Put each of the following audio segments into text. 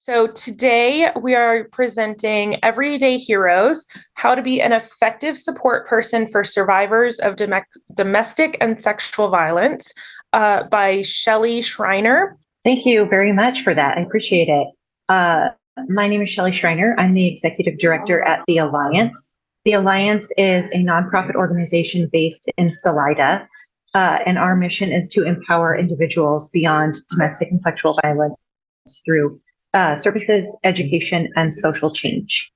So today we are presenting Everyday Heroes, How to Be an Effective Support Person for Survivors of Domestic and Sexual Violence by Shelley Schreiner. Thank you very much for that. I appreciate it. Uh, my name is Shelley Schreiner. I'm the executive director at the Alliance. The Alliance is a nonprofit organization based in Salida, and our mission is to empower individuals beyond domestic and sexual violence through services, education, and social change.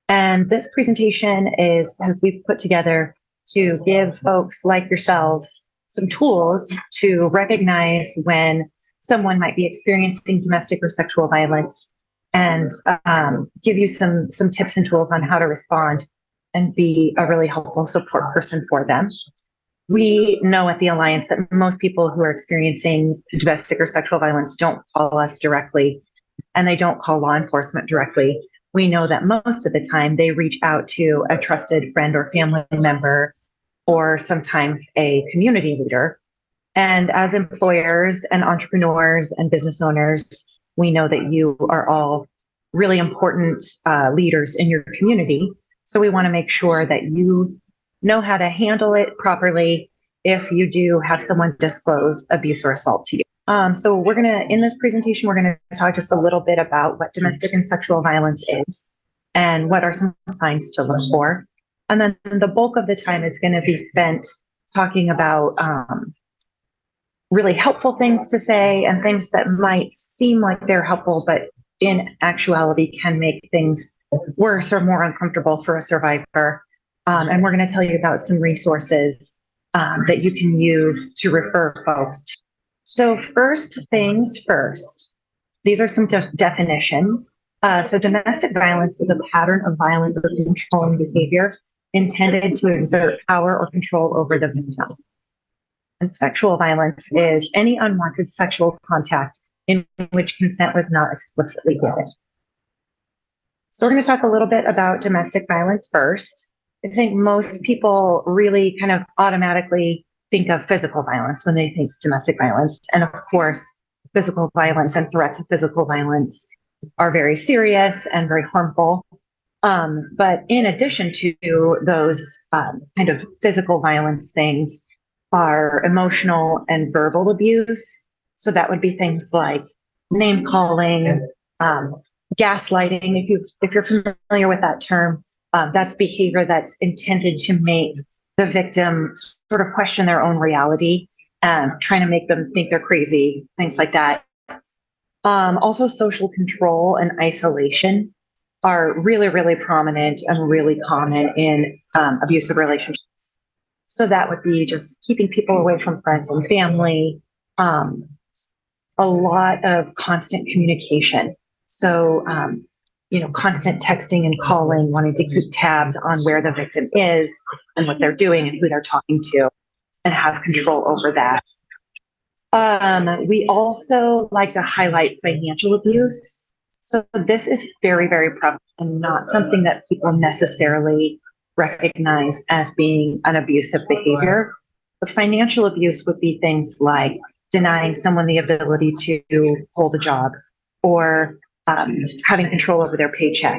And this presentation has we've put together to give folks like yourselves some tools to recognize when someone might be experiencing domestic or sexual violence, and give you some tips and tools on how to respond and be a really helpful support person for them. We know at the Alliance that most people who are experiencing domestic or sexual violence don't call us directly, and they don't call law enforcement directly. We know that most of the time they reach out to a trusted friend or family member, or sometimes a community leader. And as employers and entrepreneurs and business owners, we know that you are all really important leaders in your community. So we want to make sure that you know how to handle it properly if you do have someone disclose abuse or assault to you. So in this presentation, we're going to talk just a little bit about what domestic and sexual violence is and what are some signs to look for. And then the bulk of the time is going to be spent talking about really helpful things to say and things that might seem like they're helpful, but in actuality can make things worse or more uncomfortable for a survivor. And we're going to tell you about some resources that you can use to refer folks to. So first things first, these are some definitions. So domestic violence is a pattern of violence or controlling behavior intended to exert power or control over the victim. And sexual violence is any unwanted sexual contact in which consent was not explicitly given. So we're going to talk a little bit about domestic violence first. I think most people really kind of automatically think of physical violence when they think domestic violence. And of course, physical violence and threats of physical violence are very serious and very harmful. But in addition to those kind of physical violence things are emotional and verbal abuse. So that would be things like name calling, gaslighting. If you're familiar with that term, that's behavior that's intended to make the victim sort of question their own reality, trying to make them think they're crazy, things like that. Also, social control and isolation are really, really prominent and really common in abusive relationships. So that would be just keeping people away from friends and family, a lot of constant communication. So, constant texting and calling, wanting to keep tabs on where the victim is and what they're doing and who they're talking to, and have control over that. We also like to highlight financial abuse. So this is very, very prevalent and not something that people necessarily recognize as being an abusive behavior. The financial abuse would be things like denying someone the ability to hold a job, or having control over their paycheck,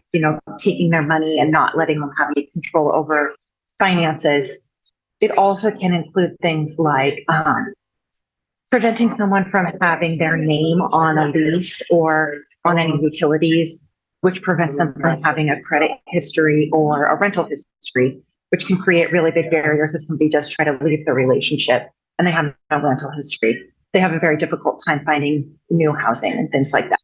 taking their money and not letting them have any control over finances. It also can include things like preventing someone from having their name on a lease or on any utilities, which prevents them from having a credit history or a rental history, which can create really big barriers if somebody does try to leave the relationship and they have no rental history. They have a very difficult time finding new housing and things like that.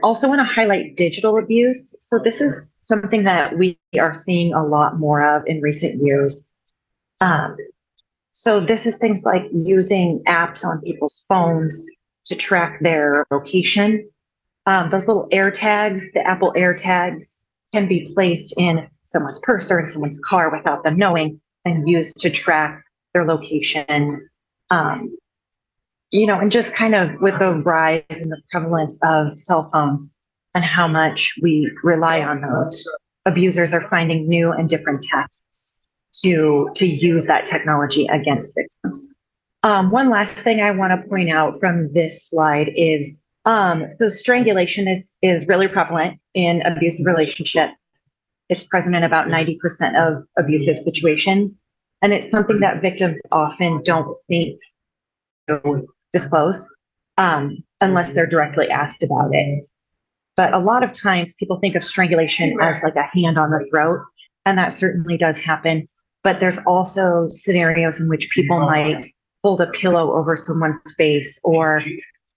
Also want to highlight digital abuse. So this is something that we are seeing a lot more of in recent years. So this is things like using apps on people's phones to track their location. Those little AirTags, the Apple AirTags, can be placed in someone's purse or in someone's car without them knowing, and used to track their location. And just kind of with the rise and the prevalence of cell phones and how much we rely on those, abusers are finding new and different tactics to use that technology against victims. One last thing I want to point out from this slide is So strangulation is really prevalent in abusive relationships. It's present in about 90% of abusive situations. And it's something that victims often don't think to disclose unless they're directly asked about it. But a lot of times people think of strangulation as like a hand on the throat, and that certainly does happen. But there's also scenarios in which people might hold a pillow over someone's face or,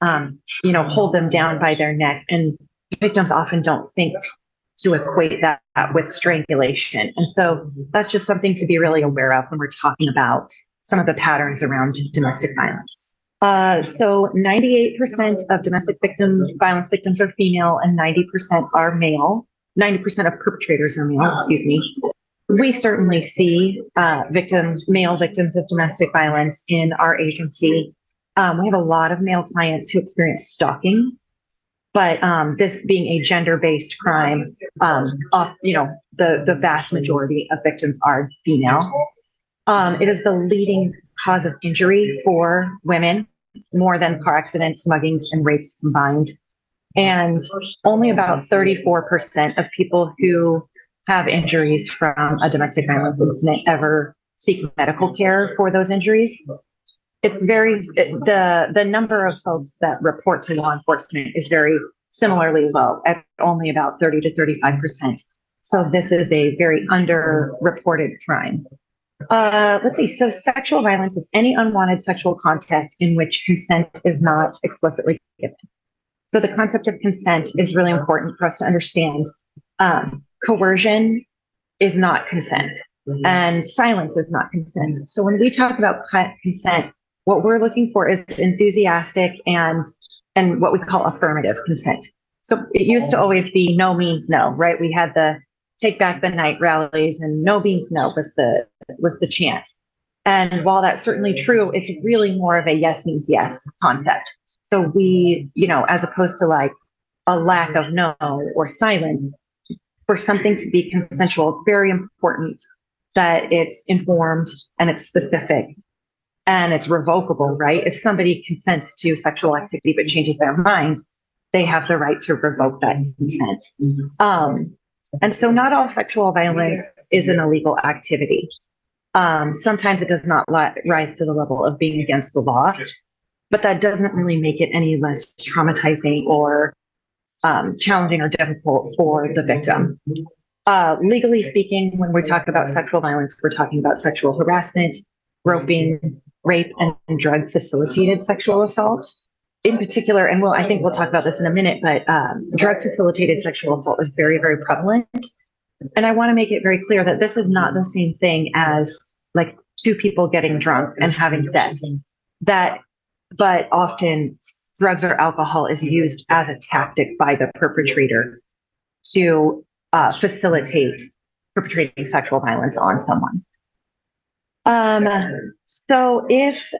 hold them down by their neck. And victims often don't think to equate that with strangulation. And so that's just something to be really aware of when we're talking about some of the patterns around domestic violence. So 98% of domestic violence victims are female and 90% are male. 90% of perpetrators are male, excuse me. We certainly see male victims of domestic violence in our agency. We have a lot of male clients who experience stalking, but this being a gender-based crime, the vast majority of victims are female. It is the leading cause of injury for women, more than car accidents, muggings, and rapes combined. And only about 34% of people who have injuries from a domestic violence incident ever seek medical care for those injuries. The number of folks that report to law enforcement is very similarly low at only about 30 to 35%. So this is a very underreported crime. Let's see. So sexual violence is any unwanted sexual contact in which consent is not explicitly given. So the concept of consent is really important for us to understand. Coercion is not consent, and silence is not consent. So when we talk about consent, what we're looking for is enthusiastic and what we call affirmative consent. So it used to always be no means no, right? We had the Take Back the Night rallies, and no means no was the chant. And while that's certainly true, it's really more of a yes means yes concept. So we, as opposed to like a lack of no or silence, for something to be consensual, it's very important that it's informed and it's specific and it's revocable, right? If somebody consents to sexual activity but changes their mind, they have the right to revoke that consent. And so not all sexual violence is an illegal activity. Sometimes it does not rise to the level of being against the law, but that doesn't really make it any less traumatizing or challenging or difficult for the victim. Legally speaking, when we talk about sexual violence, we're talking about sexual harassment, groping, rape, and drug facilitated sexual assault. In particular, and I think we'll talk about this in a minute, but drug facilitated sexual assault is very, very prevalent. And I want to make it very clear that this is not the same thing as like two people getting drunk and having sex. But often drugs or alcohol is used as a tactic by the perpetrator to facilitate perpetrating sexual violence on someone. So if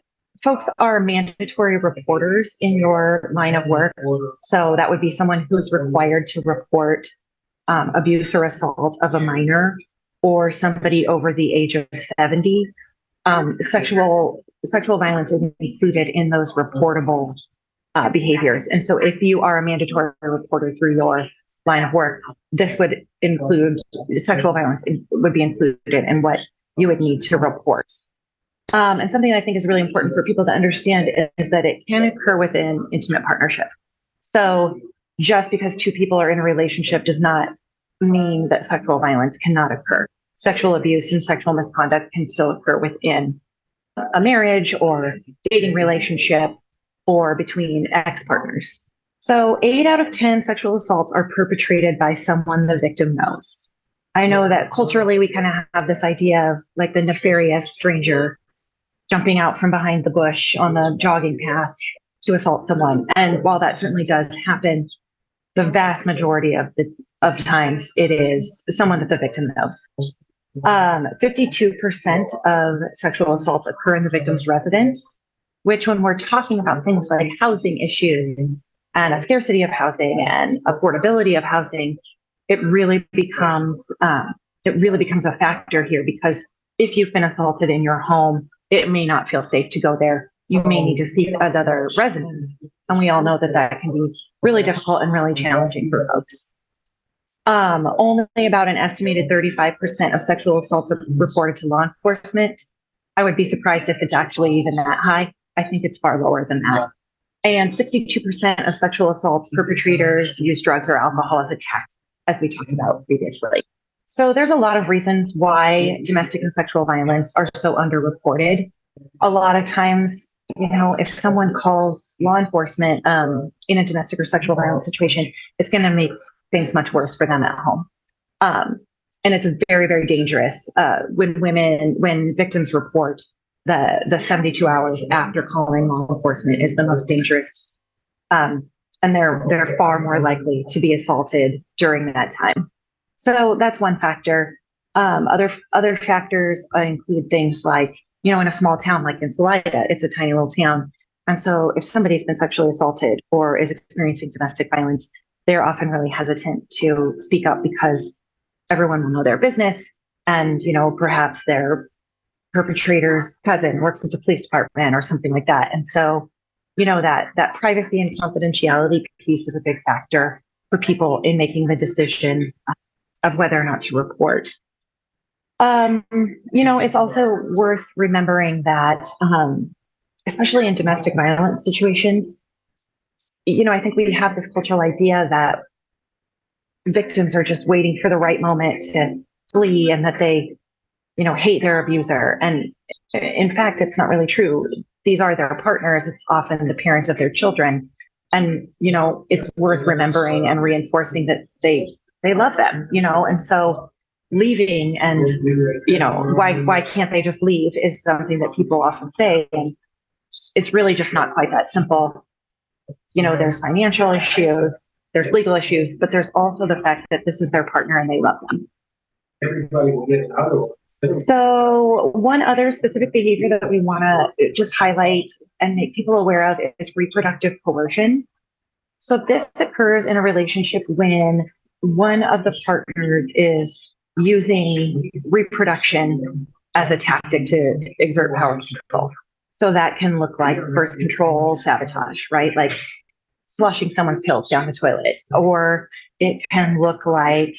folks are mandatory reporters in your line of work, so that would be someone who's required to report abuse or assault of a minor or somebody over the age of 70, sexual violence is included in those reportable behaviors. And so if you are a mandatory reporter through your line of work, this would include sexual violence would be included in what you would need to report. And something I think is really important for people to understand is that it can occur within intimate partnership. So just because two people are in a relationship does not mean that sexual violence cannot occur. Sexual abuse and sexual misconduct can still occur within a marriage or dating relationship or between ex-partners. So 8 out of 10 sexual assaults are perpetrated by someone the victim knows. I know that culturally we kind of have this idea of like the nefarious stranger jumping out from behind the bush on the jogging path to assault someone. And while that certainly does happen, the vast majority of times it is someone that the victim knows. 52% of sexual assaults occur in the victim's residence, which when we're talking about things like housing issues and a scarcity of housing and affordability of housing, it really becomes a factor here, because if you've been assaulted in your home, it may not feel safe to go there. You may need to seek another residence. And we all know that that can be really difficult and really challenging for folks. Only about an estimated 35% of sexual assaults are reported to law enforcement. I would be surprised if it's actually even that high. I think it's far lower than that. And 62% of sexual assaults perpetrators use drugs or alcohol as a tactic, as we talked about previously. So there's a lot of reasons why domestic and sexual violence are so underreported. A lot of times, if someone calls law enforcement in a domestic or sexual violence situation, it's going to make things much worse for them at home. And it's very, very dangerous when victims report the 72 hours after calling law enforcement is the most dangerous. And they're far more likely to be assaulted during that time. So that's one factor. Other factors include things like, in a small town like in Salida, it's a tiny little town. And so if somebody's been sexually assaulted or is experiencing domestic violence, they're often really hesitant to speak up because everyone will know their business. And, perhaps their perpetrator's cousin works at the police department or something like that. And so, that privacy and confidentiality piece is a big factor for people in making the decision of whether or not to report. It's also worth remembering that, especially in domestic violence situations, I think we have this cultural idea that victims are just waiting for the right moment to flee and that they, hate their abuser. And in fact, it's not really true. These are their partners. It's often the parents of their children. And, it's worth remembering and reinforcing that they love them, and so leaving and, why can't they just leave is something that people often say. And it's really just not quite that simple. There's financial issues, there's legal issues, but there's also the fact that this is their partner and they love them. Everybody will get out of it. So one other specific behavior that we want to just highlight and make people aware of is reproductive coercion. So this occurs in a relationship when one of the partners is using reproduction as a tactic to exert power and control. So that can look like birth control, sabotage, right? Like flushing someone's pills down the toilet, or it can look like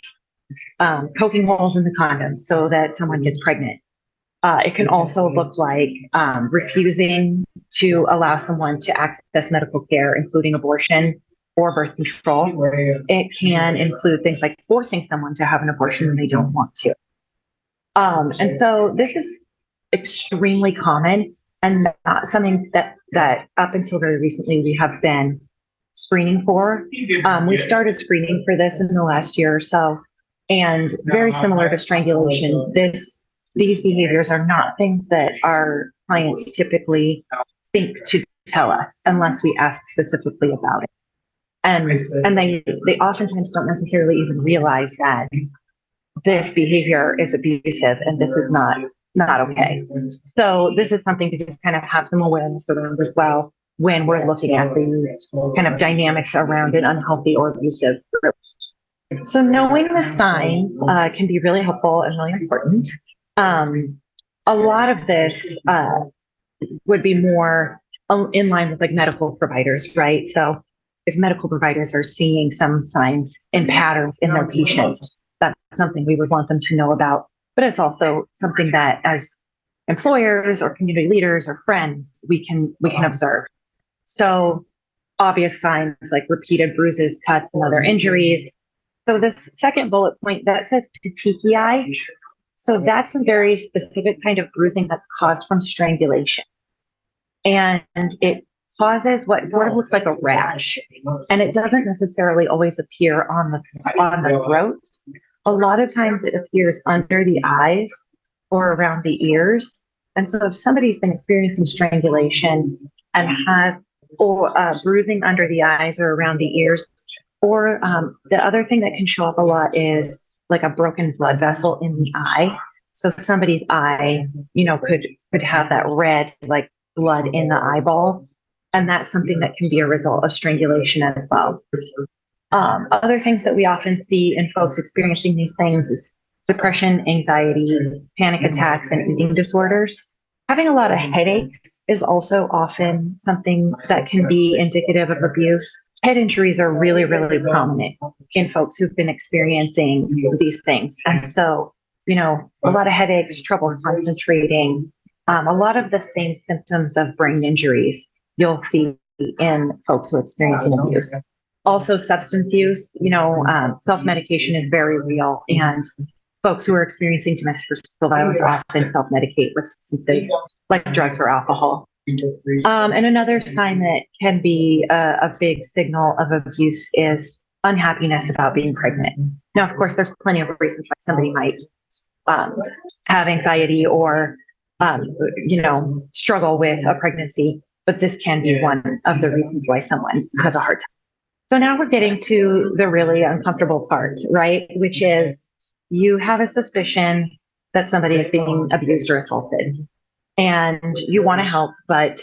poking holes in the condoms so that someone gets pregnant. It can also look like refusing to allow someone to access medical care, including abortion or birth control. It can include things like forcing someone to have an abortion when they don't want to. And so this is extremely common and not something that up until very recently we have been screening for. We've started screening for this in the last year or so. And very similar to strangulation, these behaviors are not things that our clients typically think to tell us unless we ask specifically about it. And they oftentimes don't necessarily even realize that this behavior is abusive and this is not okay. So this is something to just kind of have some awareness around as well when we're looking at the kind of dynamics around an unhealthy or abusive relationship. So knowing the signs can be really helpful and really important. A lot of this would be more in line with like medical providers, right? So if medical providers are seeing some signs and patterns in their patients, that's something we would want them to know about. But it's also something that as employers or community leaders or friends, we can observe. So obvious signs like repeated bruises, cuts, and other injuries. So this second bullet point that says petechiae. So that's a very specific kind of bruising that's caused from strangulation. And it causes what sort of looks like a rash. And it doesn't necessarily always appear on the throat. A lot of times it appears under the eyes or around the ears. And so if somebody's been experiencing strangulation and has bruising under the eyes or around the ears, or the other thing that can show up a lot is like a broken blood vessel in the eye. So somebody's eye, could have that red like blood in the eyeball. And that's something that can be a result of strangulation as well. Other things that we often see in folks experiencing these things is depression, anxiety, panic attacks, and eating disorders. Having a lot of headaches is also often something that can be indicative of abuse. Head injuries are really, really prominent in folks who've been experiencing these things. And so, a lot of headaches, trouble concentrating, a lot of the same symptoms of brain injuries you'll see in folks who are experiencing abuse. Also, substance use, self medication is very real. And folks who are experiencing domestic violence often self medicate with substances like drugs or alcohol. And another sign that can be a big signal of abuse is unhappiness about being pregnant. Now, of course, there's plenty of reasons why somebody might have anxiety or, struggle with a pregnancy, but this can be one of the reasons why someone has a hard time. So now we're getting to the really uncomfortable part, right? Which is you have a suspicion that somebody is being abused or assaulted, and you want to help, but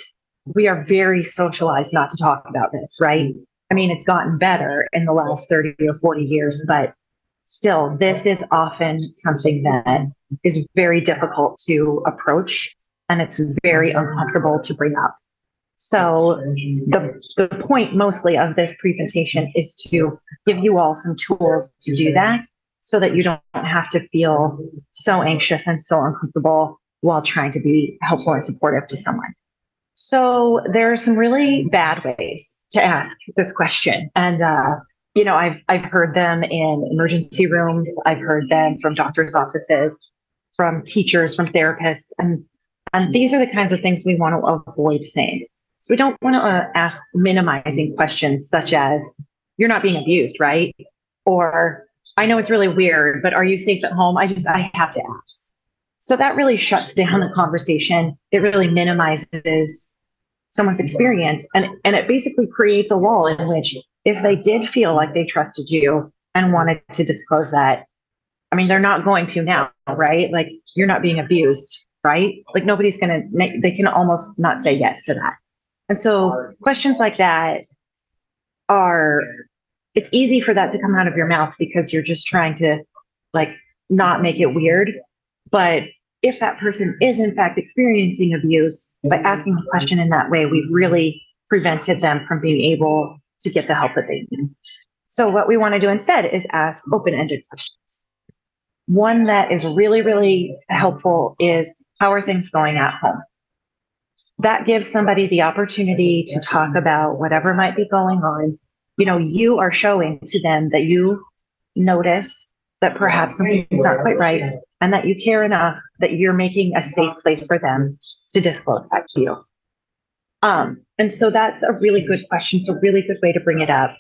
we are very socialized not to talk about this, right? I mean, it's gotten better in the last 30 or 40 years, but still, this is often something that is very difficult to approach, and it's very uncomfortable to bring up. So the point mostly of this presentation is to give you all some tools to do that so that you don't have to feel so anxious and so uncomfortable while trying to be helpful and supportive to someone. So there are some really bad ways to ask this question. And, I've heard them in emergency rooms. I've heard them from doctors' offices, from teachers, from therapists. And these are the kinds of things we want to avoid saying. So we don't want to ask minimizing questions such as, you're not being abused, right? Or, I know it's really weird, but are you safe at home? I have to ask. So that really shuts down the conversation. It really minimizes someone's experience. And it basically creates a wall in which if they did feel like they trusted you and wanted to disclose that, I mean, they're not going to now, right? Like, you're not being abused, right? Like, nobody's going to, they can almost not say yes to that. And so questions like that it's easy for that to come out of your mouth because you're just trying to not make it weird. But if that person is in fact experiencing abuse, by asking the question in that way, we've really prevented them from being able to get the help that they need. So what we want to do instead is ask open-ended questions. One that is really, really helpful is, how are things going at home? That gives somebody the opportunity to talk about whatever might be going on. You are showing to them that you notice that perhaps something is not quite right, and that you care enough that you're making a safe place for them to disclose that to you. And so that's a really good question. It's a really good way to bring it up.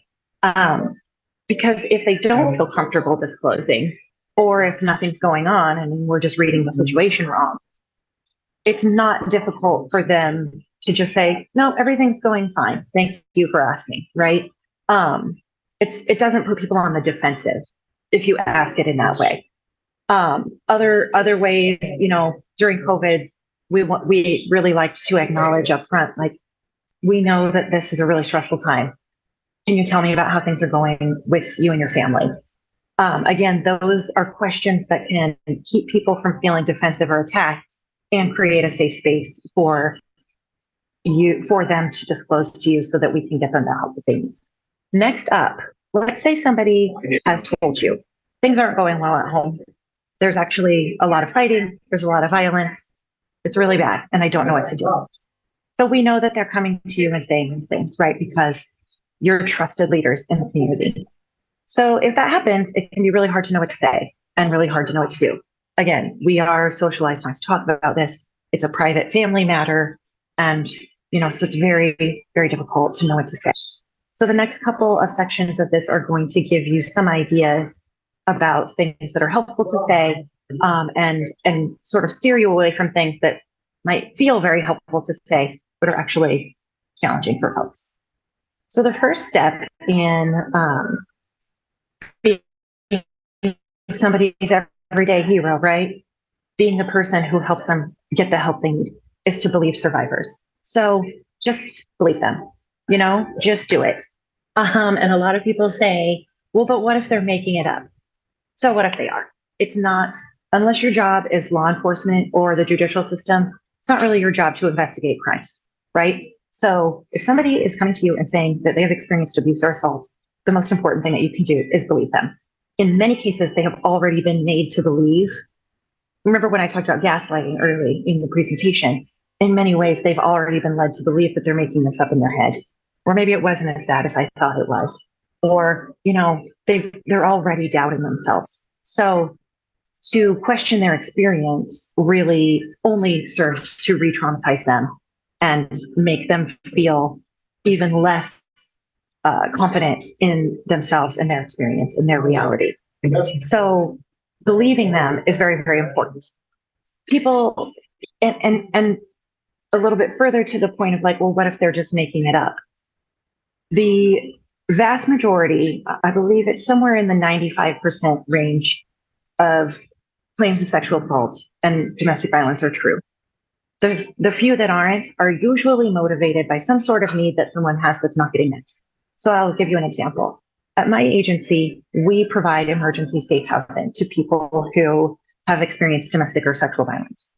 Because if they don't feel comfortable disclosing, or if nothing's going on and we're just reading the situation wrong, it's not difficult for them to just say, no, everything's going fine. Thank you for asking, right? It doesn't put people on the defensive if you ask it in that way. Other ways, during COVID, we really liked to acknowledge up front, like, we know that this is a really stressful time. Can you tell me about how things are going with you and your family? Again, those are questions that can keep people from feeling defensive or attacked and create a safe space for them to disclose to you so that we can get them the help that they need. Next up, let's say somebody has told you things aren't going well at home. There's actually a lot of fighting. There's a lot of violence. It's really bad, and I don't know what to do. So we know that they're coming to you and saying these things, right? Because you're trusted leaders in the community. So if that happens, it can be really hard to know what to say and really hard to know what to do. Again, we are socialized not to talk about this. It's a private family matter. And, so it's very, very difficult to know what to say. So the next couple of sections of this are going to give you some ideas about things that are helpful to say, and sort of steer you away from things that might feel very helpful to say, but are actually challenging for folks. So the first step in being somebody's everyday hero, right? Being the person who helps them get the help they need is to believe survivors. So just believe them, just do it. And a lot of people say, well, but what if they're making it up? So what if they are? It's not, unless your job is law enforcement or the judicial system, It's not really your job to investigate crimes, right? So if somebody is coming to you and saying that they have experienced abuse or assault, the most important thing that you can do is believe them. In many cases, they have already been made to believe. Remember when I talked about gaslighting early in the presentation? In many ways, they've already been led to believe that they're making this up in their head. Or maybe it wasn't as bad as I thought it was. Or, they're already doubting themselves. So to question their experience really only serves to re-traumatize them and make them feel even less confident in themselves and their experience and their reality. So believing them is very, very important. People, and a little bit further to the point of like, well, what if they're just making it up? The vast majority, I believe it's somewhere in the 95% range of claims of sexual assault and domestic violence are true. The few that aren't are usually motivated by some sort of need that someone has that's not getting met. So I'll give you an example. At my agency, we provide emergency safe housing to people who have experienced domestic or sexual violence.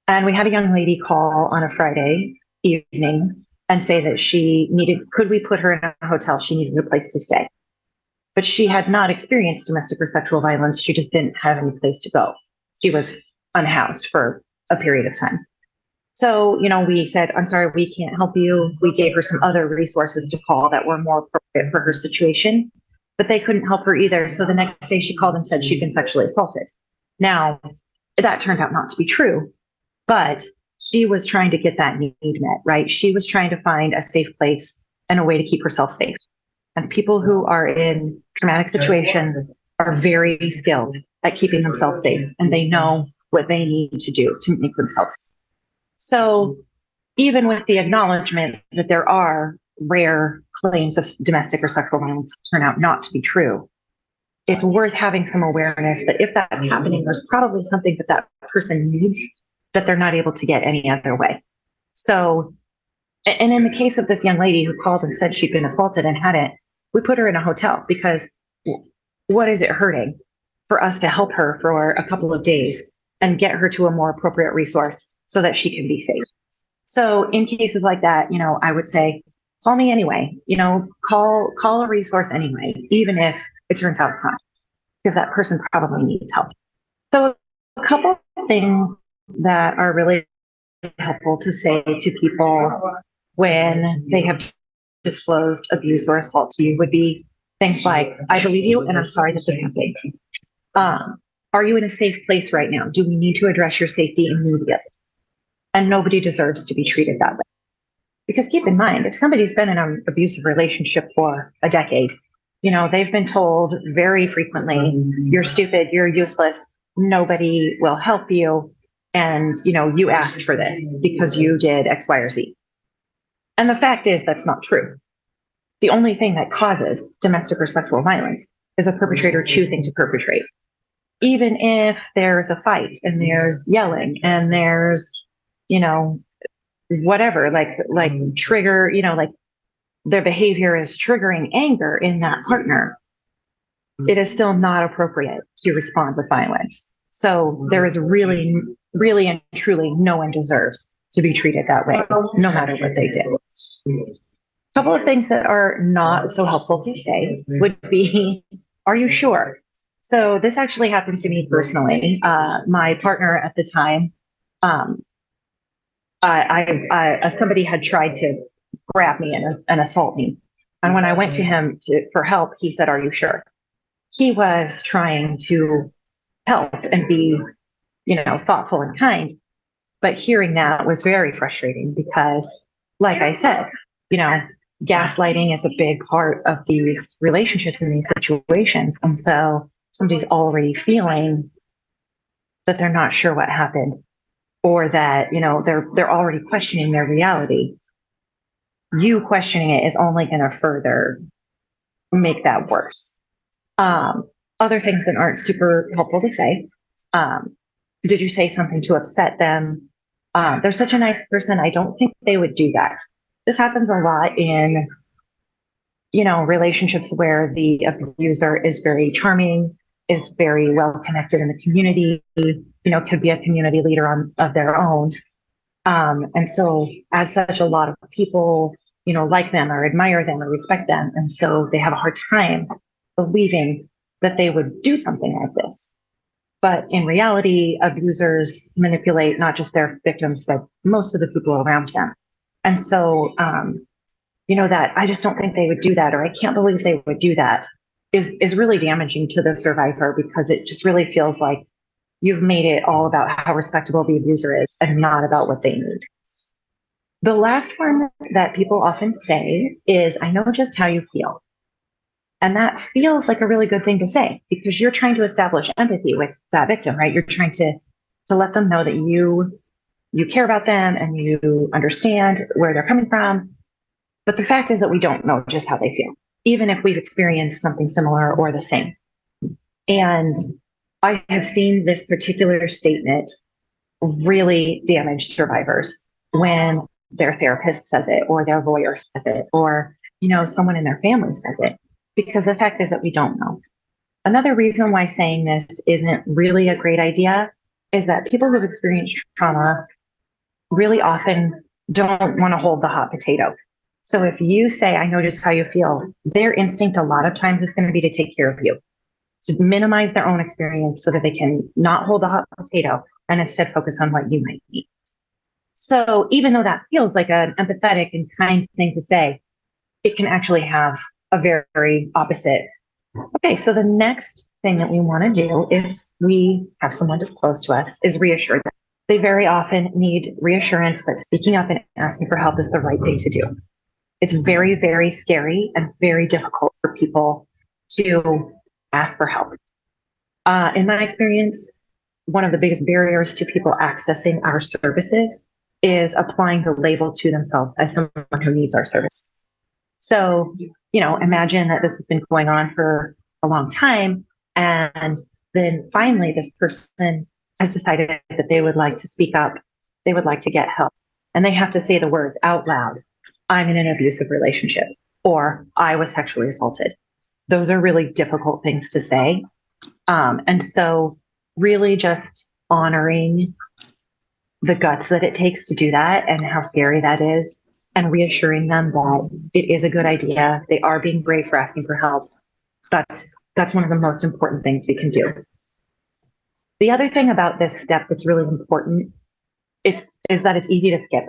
And we had a young lady call on a Friday evening and say that could we put her in a hotel? She needed a place to stay. But she had not experienced domestic or sexual violence. She just didn't have any place to go. She was unhoused for a period of time. So, we said, I'm sorry, we can't help you. We gave her some other resources to call that were more appropriate for her situation, but they couldn't help her either. So the next day she called and said she'd been sexually assaulted. Now, that turned out not to be true, but she was trying to get that need met, right? She was trying to find a safe place and a way to keep herself safe. And people who are in traumatic situations are very skilled at keeping themselves safe, and they know what they need to do to make themselves safe. So even with the acknowledgement that there are rare claims of domestic or sexual violence turn out not to be true, it's worth having some awareness that if that's happening, there's probably something that person needs that they're not able to get any other way. So, and in the case of this young lady who called and said she'd been assaulted and hadn't, we put her in a hotel because what is it hurting for us to help her for a couple of days and get her to a more appropriate resource so that she can be safe? So in cases like that, I would say, call me anyway, call a resource anyway, even if it turns out it's not, because that person probably needs help. So a couple of things that are really helpful to say to people when they have disclosed abuse or assault to you would be things like, I believe you and I'm sorry that this happened. Are you in a safe place right now? Do we need to address your safety immediately? And nobody deserves to be treated that way. Because keep in mind, if somebody's been in an abusive relationship for a decade, they've been told very frequently, you're stupid, you're useless, nobody will help you. And, you asked for this because you did X, Y, or Z. And the fact is that's not true. The only thing that causes domestic or sexual violence is a perpetrator choosing to perpetrate. Even if there's a fight and there's yelling and there's, whatever, like trigger, like their behavior is triggering anger in that partner, it is still not appropriate to respond with violence. So there is really, really and truly no one deserves to be treated that way, no matter what they did. A couple of things that are not so helpful to say would be, are you sure? So this actually happened to me personally. My partner at the time, somebody had tried to grab me and assault me. And when I went to him for help, he said, are you sure? He was trying to help and be, thoughtful and kind. But hearing that was very frustrating because, like I said, gaslighting is a big part of these relationships and these situations. And so somebody's already feeling that they're not sure what happened, or that, they're already questioning their reality. You questioning it is only going to further make that worse. Other things that aren't super helpful to say. Did you say something to upset them? They're such a nice person. I don't think they would do that. This happens a lot in, relationships where the abuser is very charming, is very well connected in the community, could be a community leader of their own. And so, as such, a lot of people, like them or admire them or respect them. And so they have a hard time believing that they would do something like this. But in reality, abusers manipulate not just their victims, but most of the people around them. And so, that I just don't think they would do that, or I can't believe they would do that is really damaging to the survivor because it just really feels like you've made it all about how respectable the abuser is and not about what they need. The last one that people often say is, I know just how you feel. And that feels like a really good thing to say because you're trying to establish empathy with that victim, right? You're trying to let them know that you care about them and you understand where they're coming from. But the fact is that we don't know just how they feel, even if we've experienced something similar or the same. And I have seen this particular statement really damage survivors when their therapist says it or their lawyer says it or someone in their family says it, because the fact is that we don't know. Another reason why saying this isn't really a great idea is that people who've experienced trauma really often don't want to hold the hot potato. So if you say, I know just how you feel, their instinct a lot of times is going to be to take care of you, to minimize their own experience so that they can not hold the hot potato and instead focus on what you might need. So even though that feels like an empathetic and kind thing to say, it can actually have a very opposite. Okay, so the next thing that we want to do if we have someone disclosed to us is reassure them. They very often need reassurance that speaking up and asking for help is the right thing to do. It's very, very scary and very difficult for people to ask for help. In my experience, one of the biggest barriers to people accessing our services is applying the label to themselves as someone who needs our service. So, imagine that this has been going on for a long time, and then finally this person has decided that they would like to speak up, they would like to get help, and they have to say the words out loud. I'm in an abusive relationship, or I was sexually assaulted. Those are really difficult things to say. And so really just honoring the guts that it takes to do that and how scary that is, and reassuring them that it is a good idea. They are being brave for asking for help. That's one of the most important things we can do. The other thing about this step that's really important is that it's easy to skip.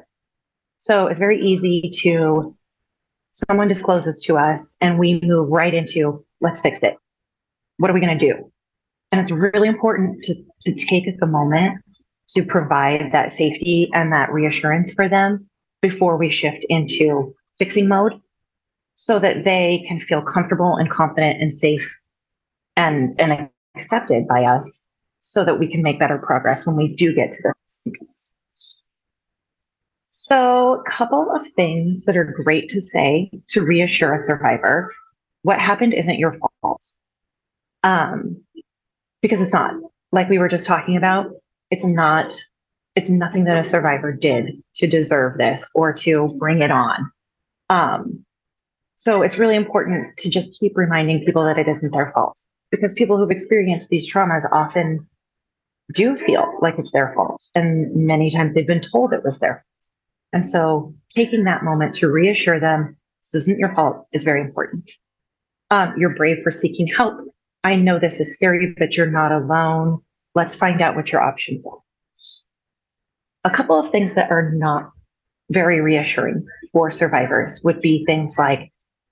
So it's very easy to, someone discloses to us and we move right into, let's fix it. What are we going to do? And it's really important to take the moment to provide that safety and that reassurance for them before we shift into fixing mode so that they can feel comfortable and confident and safe and accepted by us so that we can make better progress when we do get to the fixing piece. So a couple of things that are great to say to reassure a survivor. What happened isn't your fault. Because it's not. Like we were just talking about, it's nothing that a survivor did to deserve this or to bring it on. So it's really important to just keep reminding people that it isn't their fault, because people who've experienced these traumas often do feel like it's their fault. And many times they've been told it was their fault. And so taking that moment to reassure them, this isn't your fault, is very important. You're brave for seeking help. I know this is scary, but you're not alone. Let's find out what your options are. A couple of things that are not very reassuring for survivors would be things like,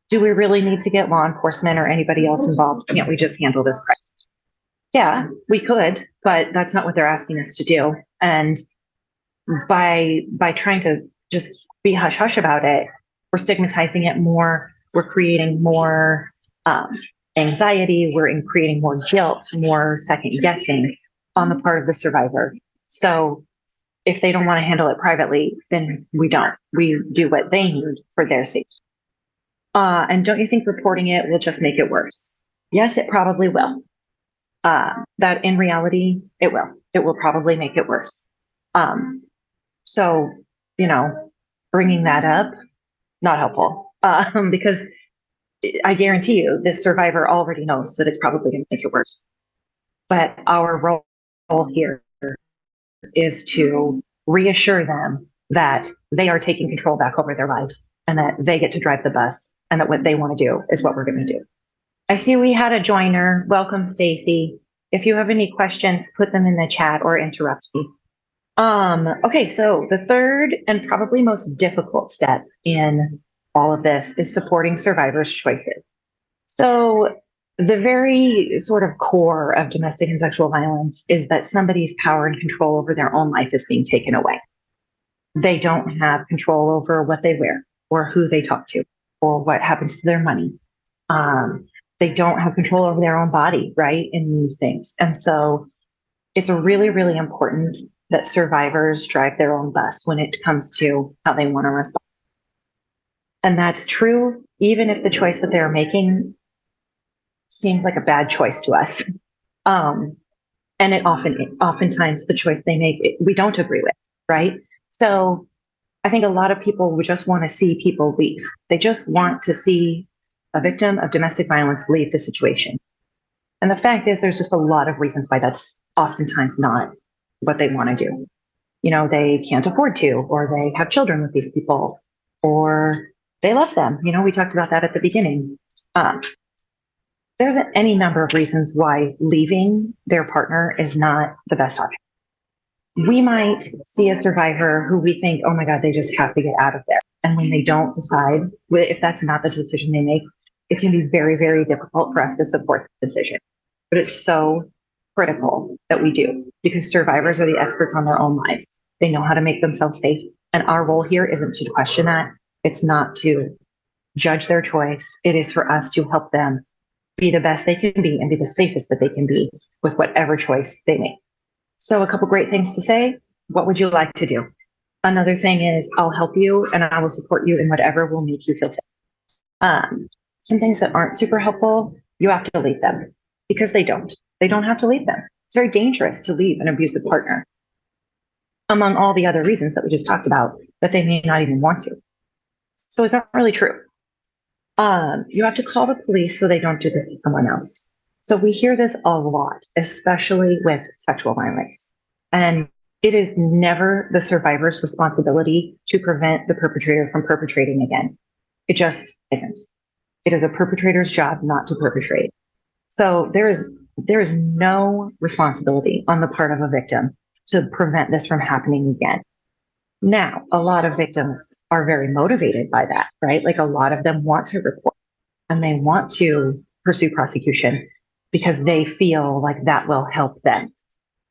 do we really need to get law enforcement or anybody else involved? Can't we just handle this crisis? Yeah, we could, but that's not what they're asking us to do. And by trying to just be hush hush about it, we're stigmatizing it more. We're creating more anxiety. We're creating more guilt, more second guessing on the part of the survivor. So if they don't want to handle it privately, then we don't. We do what they need for their safety. And don't you think reporting it will just make it worse? Yes, it probably will. That in reality, it will. It will probably make it worse. So, bringing that up, not helpful. Because I guarantee you, this survivor already knows that it's probably going to make it worse. But our role here is to reassure them that they are taking control back over their life and that they get to drive the bus and that what they want to do is what we're going to do. I see we had a joiner. Welcome, Stacy. If you have any questions, put them in the chat or interrupt me. Okay, so the third and probably most difficult step in all of this is supporting survivors' choices. So the very sort of core of domestic and sexual violence is that somebody's power and control over their own life is being taken away. They don't have control over what they wear or who they talk to or what happens to their money. They don't have control over their own body, right, in these things. And so it's really, really important that survivors drive their own bus when it comes to how they want to respond. And that's true, even if the choice that they're making seems like a bad choice to us. And oftentimes the choice they make, we don't agree with, right? So I think a lot of people would just want to see people leave. They just want to see a victim of domestic violence leave the situation. And the fact is, there's just a lot of reasons why that's oftentimes not what they want to do. You know, they can't afford to, or they have children with these people, or they love them. You know, we talked about that at the beginning. There's any number of reasons why leaving their partner is not the best option. We might see a survivor who we think, oh my God, they just have to get out of there. And when they don't decide, if that's not the decision they make, it can be very, very difficult for us to support the decision. But it's so critical that we do, because survivors are the experts on their own lives. They know how to make themselves safe. And our role here isn't to question that. It's not to judge their choice. It is for us to help them be the best they can be and be the safest that they can be with whatever choice they make. So a couple great things to say. What would you like to do? Another thing is, I'll help you and I will support you in whatever will make you feel safe. Some things that aren't super helpful, you have to leave them, because they don't. They don't have to leave them. It's very dangerous to leave an abusive partner, among all the other reasons that we just talked about, that they may not even want to. So it's not really true. You have to call the police so they don't do this to someone else. So we hear this a lot, especially with sexual violence. And it is never the survivor's responsibility to prevent the perpetrator from perpetrating again. It just isn't. It is a perpetrator's job not to perpetrate. So there is no responsibility on the part of a victim to prevent this from happening again. Now, a lot of victims are very motivated by that, right? Like, a lot of them want to report and they want to pursue prosecution because they feel like that will help them.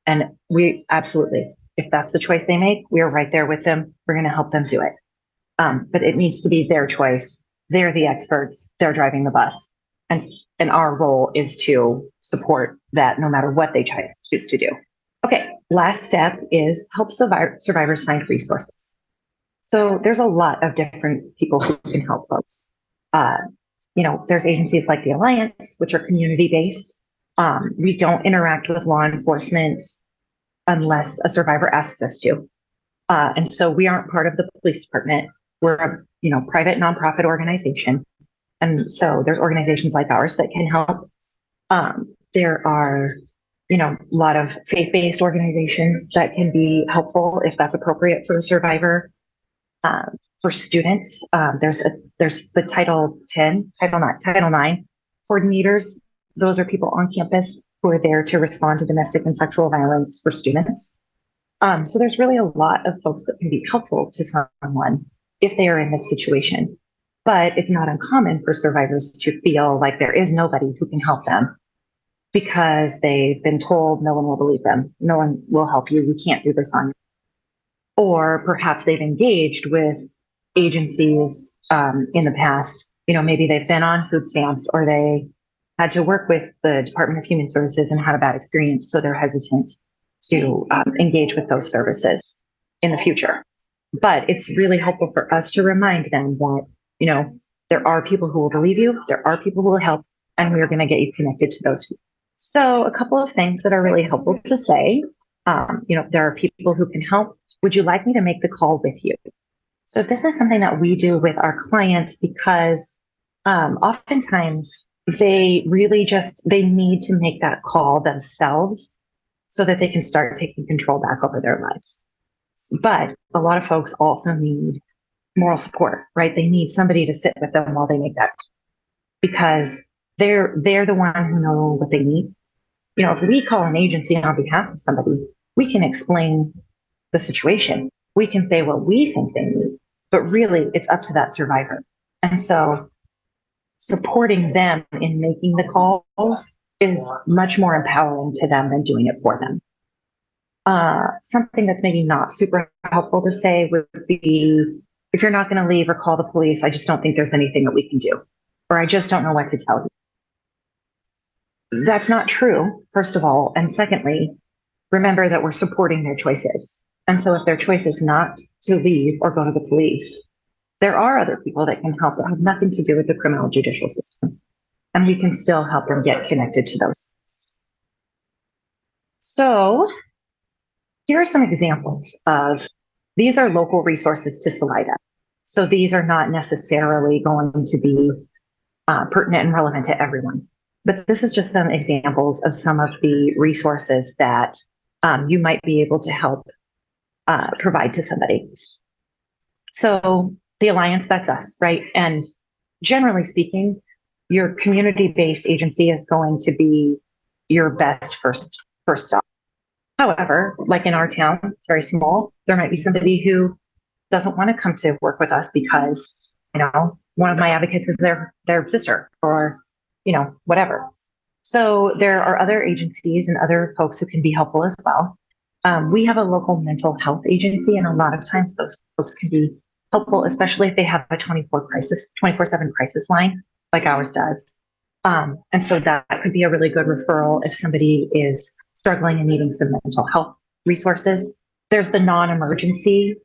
And we absolutely, if that's the choice they make, we are right there with them. We're going to help them do it. But it needs to be their choice. They're the experts. They're driving the bus. And our role is to support that no matter what they choose to do. Okay, last step is help survivors find resources. So there's a lot of different people who can help folks. There's agencies like the Alliance, which are community-based. We don't interact with law enforcement unless a survivor asks us to. And so we aren't part of the police department. We're a private nonprofit organization. And so there's organizations like ours that can help. There are a lot of faith-based organizations that can be helpful if that's appropriate for a survivor. For students, there's the Title 9 coordinators. Those are people on campus who are there to respond to domestic and sexual violence for students. So there's really a lot of folks that can be helpful to someone if they are in this situation. But it's not uncommon for survivors to feel like there is nobody who can help them because they've been told no one will believe them. No one will help you. You can't do this on your own. Or perhaps they've engaged with agencies in the past. Maybe they've been on food stamps or they had to work with the Department of Human Services and had a bad experience. So they're hesitant to engage with those services in the future. But it's really helpful for us to remind them that, there are people who will believe you, there are people who will help, and we are going to get you connected to those people. So a couple of things that are really helpful to say, there are people who can help. Would you like me to make the call with you? So this is something that we do with our clients because oftentimes they really they need to make that call themselves so that they can start taking control back over their lives. But a lot of folks also need moral support, right? They need somebody to sit with them while they make that, because they're the one who know what they need. You know, if we call an agency on behalf of somebody, we can explain the situation. We can say what we think they need, but really it's up to that survivor. And so supporting them in making the calls is much more empowering to them than doing it for them. Something that's maybe not super helpful to say would be, if you're not going to leave or call the police, I just don't think there's anything that we can do, or I just don't know what to tell you. That's not true, first of all. And secondly, remember that we're supporting their choices. And so if their choice is not to leave or go to the police, there are other people that can help that have nothing to do with the criminal judicial system. And we can still help them get connected to those. So here are some examples of, these are local resources to Salida. So these are not necessarily going to be pertinent and relevant to everyone. But this is just some examples of some of the resources that you might be able to help provide to somebody. So the Alliance, that's us, right? And generally speaking, your community-based agency is going to be your best first stop. However, like in our town, it's very small. There might be somebody who doesn't want to come to work with us because, you know, one of my advocates is their sister, or, you know, whatever. So there are other agencies and other folks who can be helpful as well. We have a local mental health agency, and a lot of times those folks can be helpful, especially if they have a 24/7 crisis line like ours does. And so that could be a really good referral if somebody is struggling and needing some mental health resources. There's the non-emergency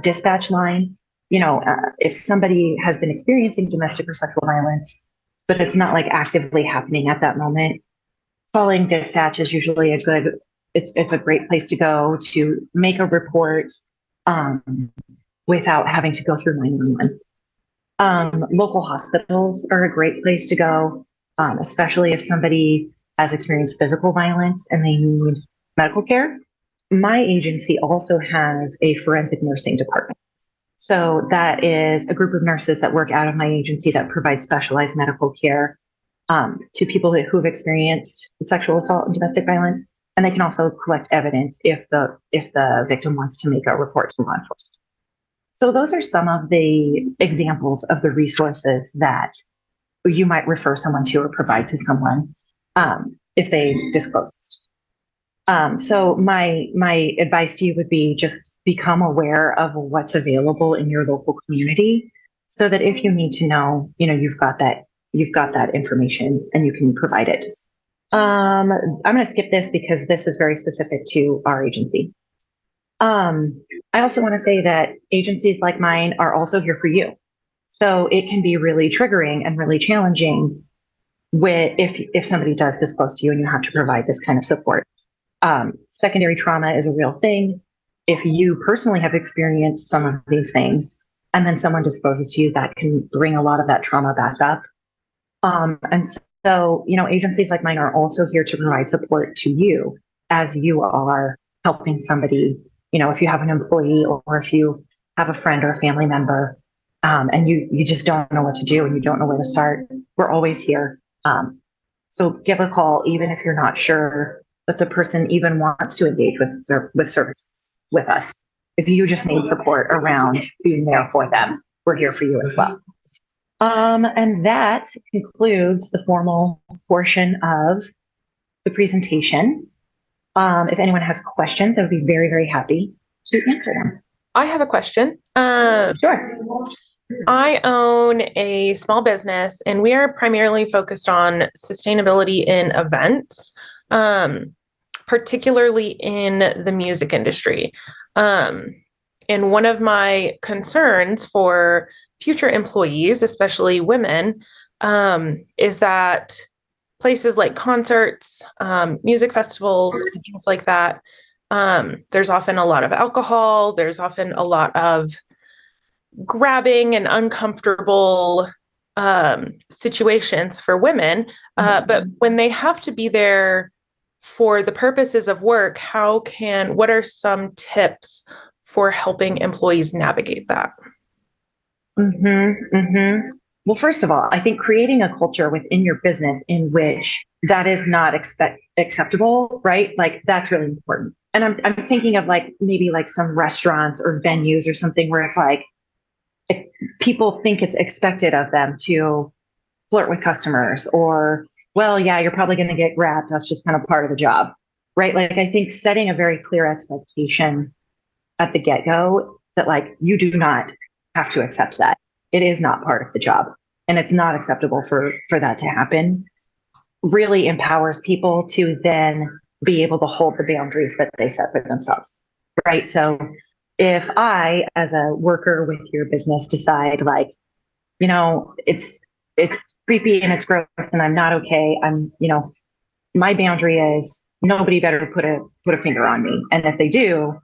dispatch line. You know, if somebody has been experiencing domestic or sexual violence, but it's not like actively happening at that moment, calling dispatch is usually it's a great place to go to make a report without having to go through 911. Local hospitals are a great place to go, especially if somebody has experienced physical violence and they need medical care. My agency also has a forensic nursing department. So that is a group of nurses that work out of my agency that provide specialized medical care to people who've experienced sexual assault and domestic violence. And they can also collect evidence if the victim wants to make a report to law enforcement. So those are some of the examples of the resources that you might refer someone to or provide to someone if they disclose this. So my advice to you would be, just become aware of what's available in your local community, so that if you need to know, you know, you've got that information and you can provide it. I'm going to skip this because this is very specific to our agency. I also want to say that agencies like mine are also here for you. So it can be really triggering and really challenging if somebody does this close to you and you have to provide this kind of support. Secondary trauma is a real thing. If you personally have experienced some of these things and then someone discloses to you, that can bring a lot of that trauma back up. And so, you know, agencies like mine are also here to provide support to you as you are helping somebody. You know, if you have an employee or if you have a friend or a family member, and you just don't know what to do and you don't know where to start, we're always here. So give a call, even if you're not sure that the person even wants to engage with services with us. If you just need support around being there for them, we're here for you as well. And that concludes the formal portion of the presentation. If anyone has questions, I would be very, very happy to answer them. I have a question. Sure. I own a small business and we are primarily focused on sustainability in events, particularly in the music industry. And one of my concerns for future employees, especially women, is that places like concerts, music festivals, things like that, there's often a lot of alcohol, there's often a lot of grabbing and uncomfortable situations for women. But when they have to be there for the purposes of work, what are some tips for helping employees navigate that? Mm-hmm, mm-hmm. Well, first of all, I think creating a culture within your business in which that is not acceptable, right? Like that's really important. And I'm thinking of like maybe like some restaurants or venues or something where it's like if people think it's expected of them to flirt with customers or, well, yeah, you're probably going to get grabbed. That's just kind of part of the job, right? Like I think setting a very clear expectation at the get-go that like you do not have to accept that. It is not part of the job and it's not acceptable for that to happen. Really empowers people to then be able to hold the boundaries that they set for themselves. Right. So if I, as a worker with your business, decide like, it's creepy and it's gross and I'm not okay. My boundary is nobody better put a finger on me. And if they do,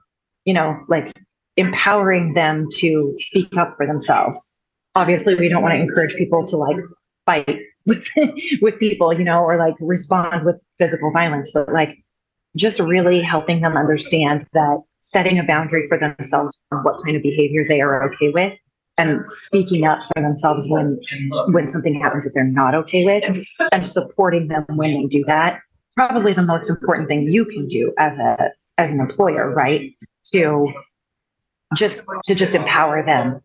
like empowering them to speak up for themselves. Obviously, we don't want to encourage people to like fight with with people, or like respond with physical violence, but like just really helping them understand that setting a boundary for themselves for what kind of behavior they are okay with and speaking up for themselves when something happens that they're not okay with and supporting them when they do that. Probably the most important thing you can do as an employer, right? To just empower them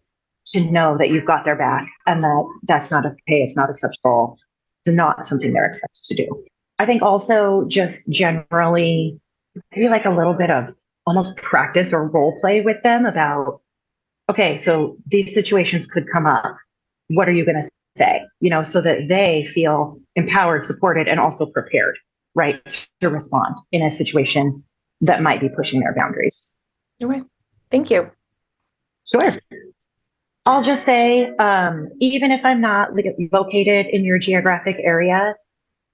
to know that you've got their back and that that's not okay, it's not acceptable, it's not something they're expected to do. I think also just generally maybe like a little bit of almost practice or role play with them about, okay, so these situations could come up. What are you going to say? So that they feel empowered, supported, and also prepared, right, to respond in a situation that might be pushing their boundaries. Okay. Thank you. Sure. I'll just say, even if I'm not located in your geographic area,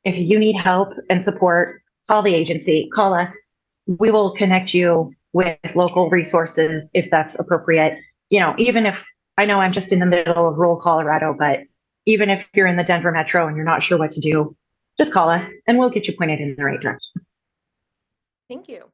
if you need help and support, call the agency, call us. We will connect you with local resources if that's appropriate. Even if I know I'm just in the middle of rural Colorado, but even if you're in the Denver metro and you're not sure what to do, just call us and we'll get you pointed in the right direction. Thank you.